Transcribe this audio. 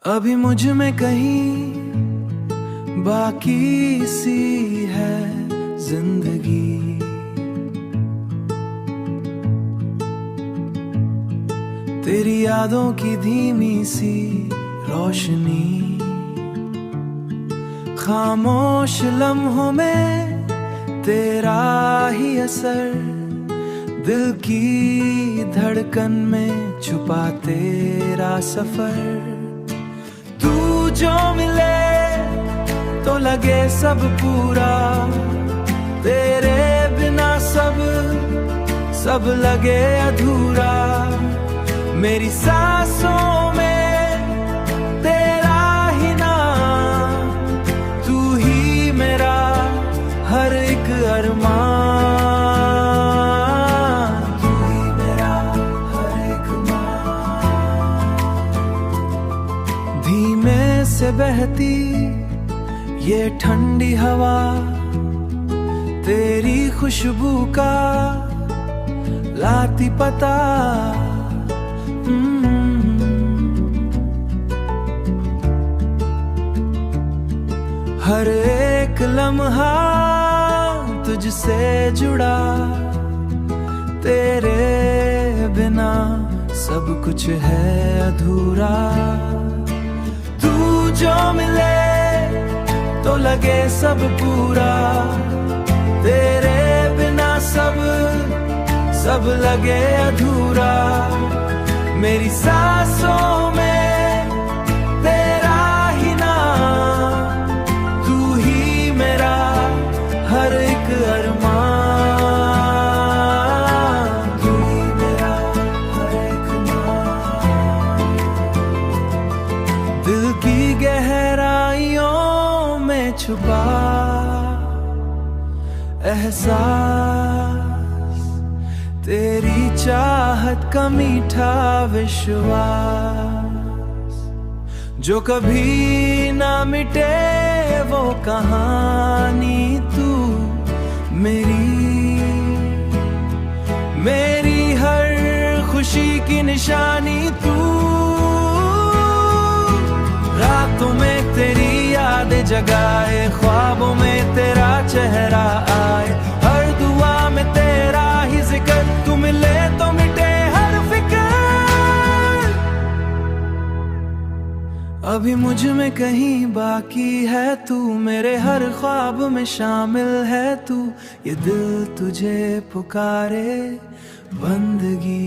अभी मुझ में कहीं बाकी सी है जिंदगी। तेरी यादों की धीमी सी रोशनी, खामोश लम्हों में तेरा ही असर, दिल की धड़कन में छुपा तेरा सफर। तू जो मिले तो लगे सब पूरा, तेरे बिना सब लगे अधूरा। मेरी सांसों में तेरा ही नाम, तू ही मेरा हर एक अरमान, तू ही मेरा हर एक मान। धीमे से बहती ये ठंडी हवा, तेरी खुशबू का लाती पता। हर एक लम्हा तुझसे जुड़ा, तेरे बिना सब कुछ है अधूरा। तू जो मिले तो लगे सब पूरा, तेरे बिना सब लगे अधूरा। मेरी सांसों में तेरा ही नाम, तू ही मेरा हर एक अरमान, तू ही मेरा हर एक मान। दिल की गहराइयों में छुपा एहसास, तेरी चाहत का मीठा विश्वास, जो कभी ना मिटे वो कहानी। तू मेरी हर खुशी की निशानी। तू रातों में तेरी याद जगाए, ख्वाबों में तेरा चेहरा आए, हर दुआ में तेरा ही जिक्र। तू मिले तो मिटे हर फिक्र। अभी मुझ में कहीं बाकी है तू, मेरे हर ख्वाब में शामिल है तू। ये दिल तुझे पुकारे बंदगी।